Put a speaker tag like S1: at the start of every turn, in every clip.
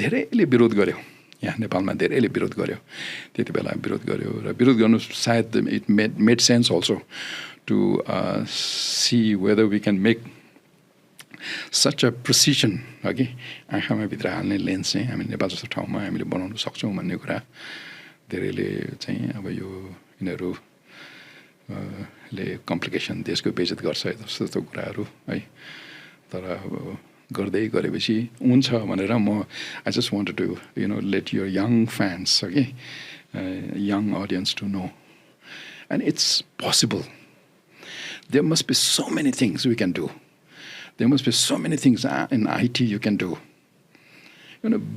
S1: धेरैले विरोध गर्यो, यहाँ नेपालमा धेरैले विरोध गर्यो, त्यति बेला विरोध गर्यो र विरोध गर्नु सायद it made sense also to see whether we can make such a precision कि आँखामा भित्र हाल्ने लेन्स चाहिँ हामी नेपाल जस्तो ठाउँमा हामीले बनाउन सक्छौँ भन्ने कुरा धेरैले चाहिँ अब यो यिनीहरू ले कम्प्लिकेसन देशको बेइज्जत गर्छ जस्तो कुराहरू है। तर अब गर्दै गरेपछि हुन्छ भनेर म I just wanted to let your young fans कि young audience to know and it's possible. There must be so many things we can do, there must be so many things in IT you can do.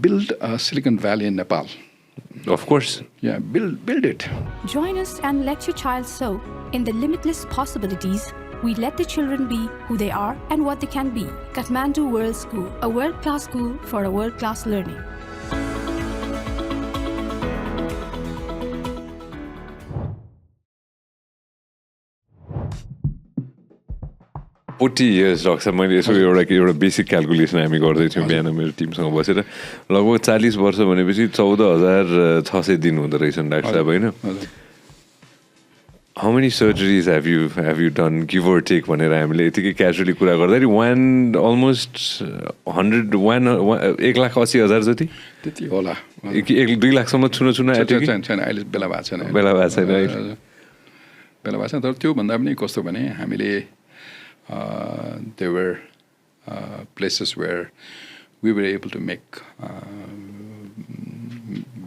S1: Build a Silicon Valley in Nepal.
S2: Of course.
S1: Yeah, build it.
S3: Join us and let your child soar in the limitless possibilities. We let the children be who they are and what they can be. Kathmandu World School, a world-class school for a world-class learning.
S2: 40 years doctor साहब मैले यसो एउटा basic calculation हामी गर्दैथ्यौँ बिहान मेरो टिमसँग बसेर लगभग 40 वर्ष भनेपछि 14,600 दिन हुँदो रहेछ डाक्टर साहब होइन। How many surgeries have you done give और टेक भनेर हामीले यतिकै क्याजुअली कुरा गर्दाखेरि अलमोस्ट 1,80,000 जति
S1: त्यति होला,
S2: 2 लाखसम्म छुन
S1: छैन अहिले बेला भएको छैन तर त्योभन्दा पनि कस्तो भने हामीले there were places where we were able to make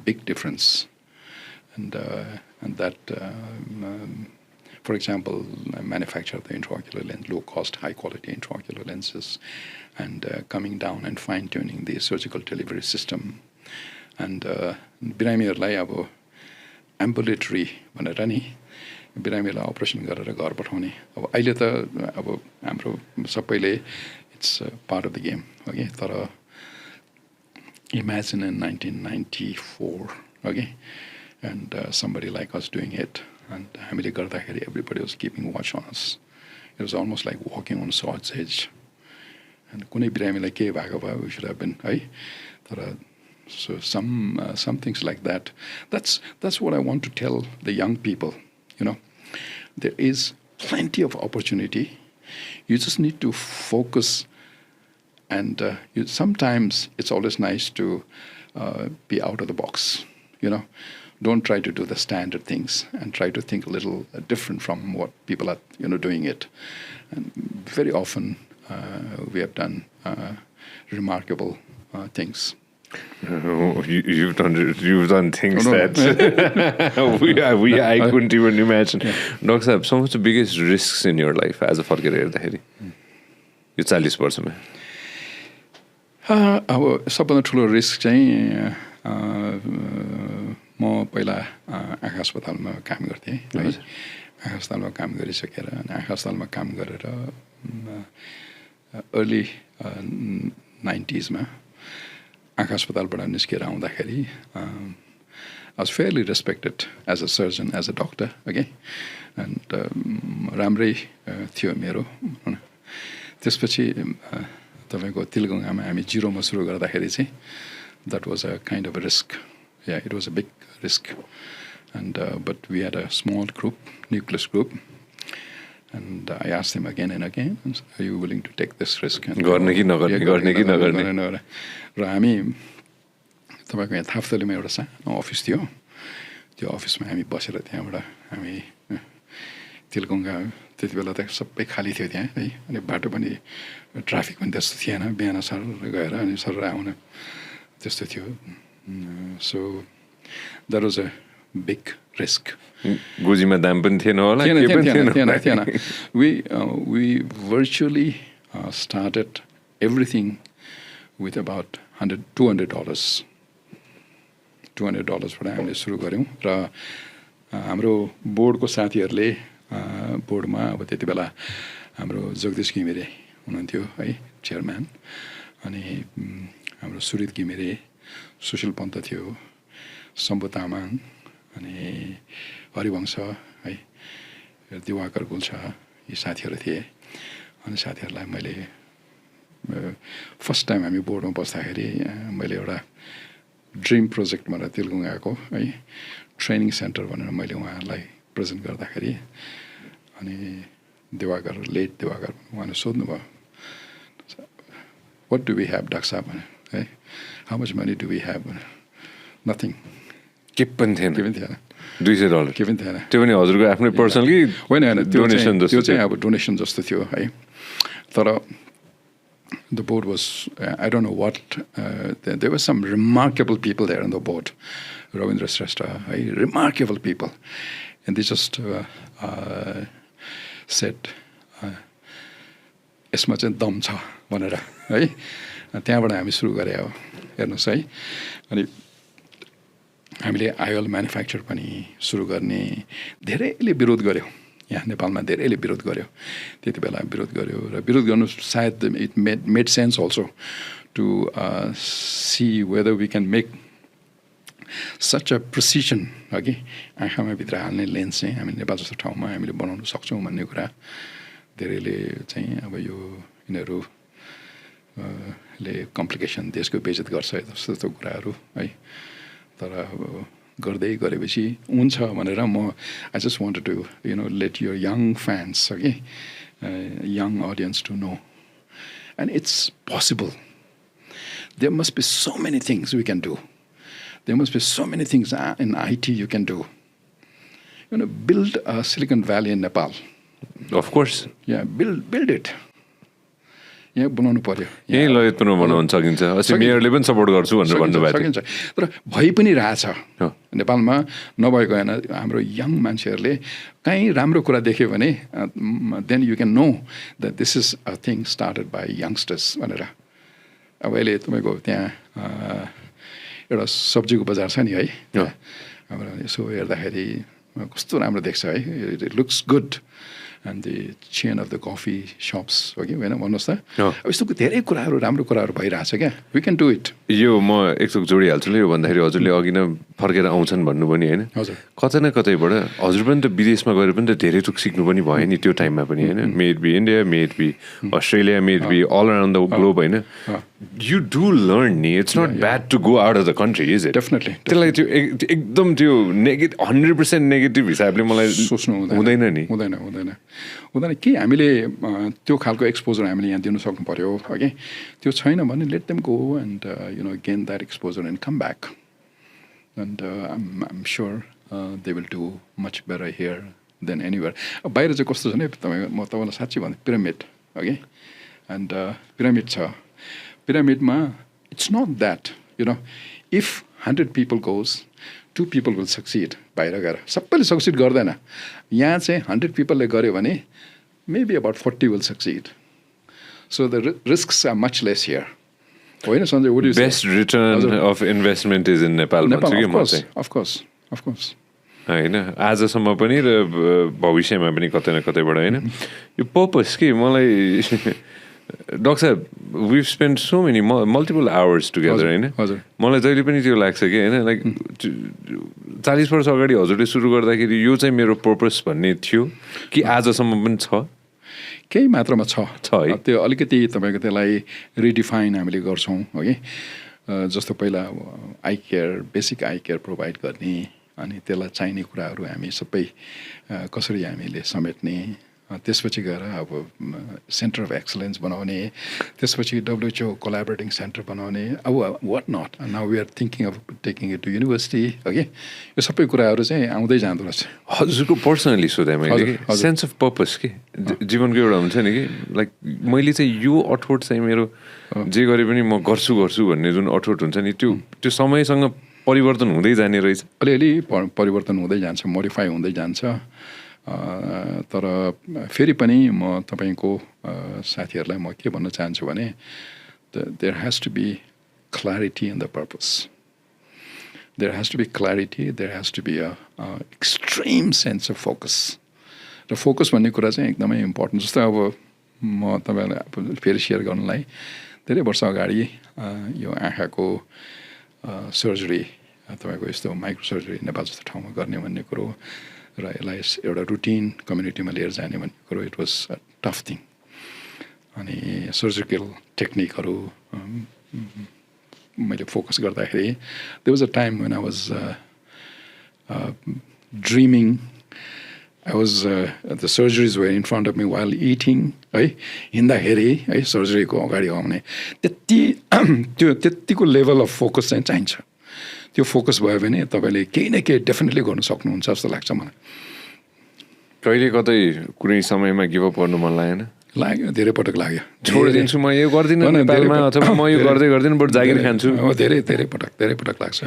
S1: big difference, and that for example, I manufacture the intraocular lens, low cost, high quality intraocular lenses, and coming down and fine tuning the surgical delivery system, and बिरामीहरूलाई अब ambulatory भनेर नि बिरामीलाई operation गरेर घर पठाउने। अब अहिले त अब हाम्रो सबैले it's part of the game okay. तर imagine in 1994 okay and somebody like us doing it, and हामीले गर्दाखेरि everybody was keeping watch on us. It was almost like walking on sword's edge. And कुनै बिरामीलाई के भएको भए we should have been है। तर so some things like that. That's what I want to tell the young people. There is plenty of opportunity. You just need to focus, and sometimes it's always nice to be out of the box. Don't try to do the standard things, and try to think a little different from what people are doing it. And very often we have done remarkable things.
S2: You've done things that I couldn't even imagine. Doctor Sahab, some of the biggest risks in your life as a फर्केर हेर्दाखेरि यो 40 वर्षमा
S1: अब सबभन्दा ठुलो risk चाहिँ म पहिला आँखा अस्पतालमा काम गर्थेँ है। आँखा अस्पतालमा काम गरिसकेर आँखा अस्पतालमा काम गरेर अर्ली 90s आँखा अस्पतालबाट निस्केर आउँदाखेरि I was fairly respected as a surgeon, as a doctor, okay? And राम्रै थियो मेरो। त्यसपछि तपाईँको तिलगङ्गामा हामी 0मा सुरु गर्दाखेरि चाहिँ that was a kind of a risk. Yeah, it was a big risk. And but we had a small group, nucleus group. And I asked them again and again, are you willing to take this risk?
S2: गर्ने कि नगर्ने
S1: र हामी तपाईँको यहाँ थाप्थलीमा एउटा सानो office थियो, त्यो अफिसमा हामी बसेर त्यहाँबाट हामी तिलगङ्गा त्यति बेला त सबै खाली थियो त्यहाँ है। अनि बाटो पनि ट्राफिक पनि त्यस्तो थिएन, बिहान सर गएर अनि सर आउन त्यस्तो थियो। So that was a big risk.
S2: गोजीमा दाम पनि थिएन होला?
S1: थिएन। We virtually started everything with about $200. $200बाट हामीले सुरु गऱ्यौँ र हाम्रो बोर्डको साथीहरूले बोर्डमा अब त्यति बेला हाम्रो जगदीश घिमिरे हुनुहुन्थ्यो है, चेयरम्यान। अनि हाम्रो सुरित घिमिरे, सुशील पन्त थियो, शम्भु तामाङ, अनि हरिवंश है, दिवाकर गुल्छा, यी साथीहरू थिए। अनि साथीहरूलाई मैले फर्स्ट टाइम हामी बोर्डमा बस्दाखेरि मैले एउटा ड्रिम प्रोजेक्ट भनेर तेलुगु गएको है ट्रेनिङ सेन्टर भनेर मैले उहाँहरूलाई प्रेजेन्ट गर्दाखेरि अनि लेट दिवाकर उहाँले सोध्नुभयो what do we have doctor साहब भने है how much money do we have भने नथिङ
S2: के पनि थिएन $200
S1: के पनि थिएन
S2: त्यो पनि हजुरको आफ्नै पर्सनल कि
S1: होइन
S2: डोनेसन
S1: त्यो चाहिँ अब डोनेसन जस्तो थियो है तर the board was, I don't know what, there were some remarkable people there on the board. Ravindra Shrestha, remarkable people. And they just said, यसमा चाहिँ दम छ भनेर है त्यहाँबाट हामी सुरु गरे अब हेर्नुहोस् है अनि हामीले आइओएल म्यानुफ्याक्चर पनि सुरु गर्ने धेरैले विरोध गर्यो यहाँ नेपालमा धेरैले विरोध गर्यो त्यति बेला विरोध गर्यो र विरोध गर्नु सायद it made sense also to see whether we can make such a precision कि आँखामा भित्र हाल्ने लेन्स चाहिँ हामी नेपाल जस्तो ठाउँमा हामीले बनाउन सक्छौँ भन्ने कुरा धेरैले चाहिँ अब यो यिनीहरू ले कम्प्लिकेसन देशको बेइज्जत गर्छ जस्तो कुराहरू है तर अब गर्दै गरेपछि हुन्छ भनेर म I just wanted to let your young fans कि young audience to know and it's possible there must be so many things we can do there must be so many things in IT you can do build a Silicon Valley in Nepal.
S2: Of course.
S1: Yeah, build it. यहाँ बनाउनु पर्यो
S2: यही ललितपुरमा बनाउन सकिन्छ अस्ति मेयरले पनि support गर्छु भनेर भन्नुभएको
S1: सकिन्छ तर भइ पनि रहेछ नेपालमा नभएको होइन हाम्रो यङ मान्छेहरूले कहीँ राम्रो कुरा देख्यो भने then you can know that this is a thing started by youngsters भनेर अब अहिले तपाईँको त्यहाँ एउटा सब्जीको बजार छ नि है हाम्रो यसो हेर्दाखेरि कस्तो राम्रो देख्छ है it looks good and the chain of the coffee shops होइन भन्नुहोस् त अब यस्तो धेरै कुराहरू राम्रो कुराहरू भइरहेछ क्या वी क्यान डु इट
S2: यो म एकचोक जोडिहाल्छु नि यो भन्दाखेरि हजुरले अघि नै फर्केर आउँछन् भन्नु पनि होइन कतै न कतैबाट हजुर पनि त विदेशमा गएर पनि त धेरै थोक सिक्नु पनि भयो नि त्यो टाइममा पनि होइन may it be India may it be Australia may it be all around the globe होइन you do learn ni it's not bad to go out of the country is it
S1: definitely
S2: त्यसलाई त्यो एकदम त्यो 100% negative हिसाबले मलाई
S1: सोच्नु
S2: हुँदैन नि
S1: हुँदैन के हामीले त्यो खालको एक्सपोजर हामीले यहाँ दिनु सक्नु पर्यो ओके त्यो छैन भने let them go and gain that exposure and come back and I'm sure they will do much better here than anywhere बाहिर चाहिँ कस्तो छ नि म तपाईँलाई साँच्चै भन्छु पिरामिड ओके एन्ड पिरामिड छ पिरामिडमा it's not that if 100 people goes 2 people will succeed बाहिर गएर सबैले सक्सिड गर्दैन यहाँ चाहिँ 100 people गर्यो भने maybe about 40 will succeed so the risks are much less here होइन Sanjay what do you say
S2: best return of investment is in Nepal
S1: of course
S2: होइन आजसम्म पनि र भविष्यमा पनि कतै न कतैबाट होइन यो पर्पस के मलाई Doctor Sahib, we've spent so many multiple hours together होइन मलाई जहिले पनि त्यो लाग्छ कि होइन लाइक 40 वर्ष अगाडि हजुरले सुरु गर्दाखेरि यो चाहिँ मेरो पर्पस भन्ने थियो कि आजसम्म पनि छ
S1: केही मात्रामा छ
S2: है
S1: त्यो अलिकति तपाईँको त्यसलाई रिडिफाइन हामीले गर्छौँ हो कि जस्तो पहिला I care basic I care provide गर्ने अनि त्यसलाई चाहिने कुराहरू हामी सबै कसरी हामीले समेट्ने त्यसपछि गएर अब सेन्टर अफ एक्सलेन्स बनाउने त्यसपछि WHO कोलाबोरेटिङ सेन्टर बनाउने अब what not now we are thinking of taking it to university okay यो सबै कुराहरू चाहिँ आउँदै जाँदो रहेछ
S2: हजुरको पर्सनली सोधेँ मैले सेन्स अफ पर्पस के जीवनको एउटा हुन्छ नि कि लाइक मैले चाहिँ यो अठोट चाहिँ मेरो जे गरे पनि म गर्छु भन्ने जुन अठोट हुन्छ नि त्यो समयसँग परिवर्तन हुँदै जाने रहेछ
S1: अलिअलि परिवर्तन हुँदै जान्छ मोडिफाई हुँदै जान्छ तर फेरि पनि म तपाईँको साथीहरूलाई म के भन्न चाहन्छु भने there has to be clarity in the purpose there has to be clarity there has to be a extreme sense of focus र फोकस भन्ने कुरा चाहिँ एकदमै इम्पोर्टेन्ट जस्तो अब म तपाईँलाई फेरि सेयर गर्नलाई धेरै वर्ष अगाडि यो आँखाको सर्जरी तपाईँको यस्तो माइक्रो सर्जरी नेपाल जस्तो ठाउँमा गर्ने भन्ने कुरो र यसलाई एउटा रुटिन कम्युनिटीमा लिएर जाने भन्ने कुरो it was a tough thing अनि सर्जिकल टेक्निकहरू मैले फोकस गर्दाखेरि there was a time when I was dreaming I was the surgeries were in front of me while eating है हिँड्दाखेरि है सर्जरीको अगाडि हो भने त्यतिको लेभल अफ फोकस चाहिँ चाहिन्छ त्यो फोकस भयो भने तपाईँले केही न केही डेफिनेटली गर्न सक्नुहुन्छ जस्तो लाग्छ मलाई
S2: कहिले कतै कुनै समयमा गिभअप गर्नु मन लागेन
S1: लाग्यो धेरै पटक लाग्यो
S2: छोडिदिन्छु म यो गर्दिनँ नेपालमा अथवा म यो गर्दै गर्दिनँ बरु जागिर खान्छु
S1: धेरै पटक लाग्छ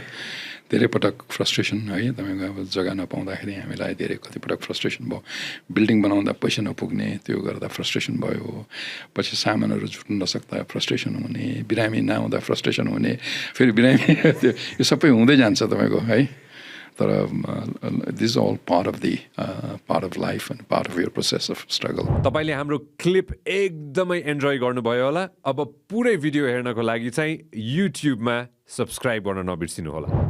S1: धेरै पटक फ्रस्ट्रेसन है तपाईँको अब जग्गा नपाउँदाखेरि हामीलाई धेरै कतिपटक फ्रस्ट्रेसन भयो बिल्डिङ बनाउँदा पैसा नपुग्ने त्यो गर्दा फ्रस्ट्रेसन भयो पछि सामानहरू जुट्नु नसक्दा फ्रस्ट्रेसन हुने बिरामी नआउँदा फ्रस्ट्रेसन हुने फेरि बिरामी त्यो यो सबै हुँदै जान्छ तपाईँको है तर this all part of life and part of your process of struggle
S4: तपाईँले हाम्रो क्लिप एकदमै एन्जोय गर्नुभयो होला अब पुरै भिडियो हेर्नको लागि चाहिँ युट्युबमा सब्सक्राइब गर्न नबिर्सिनु होला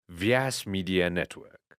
S4: व्यास मिडिया नेटवर्क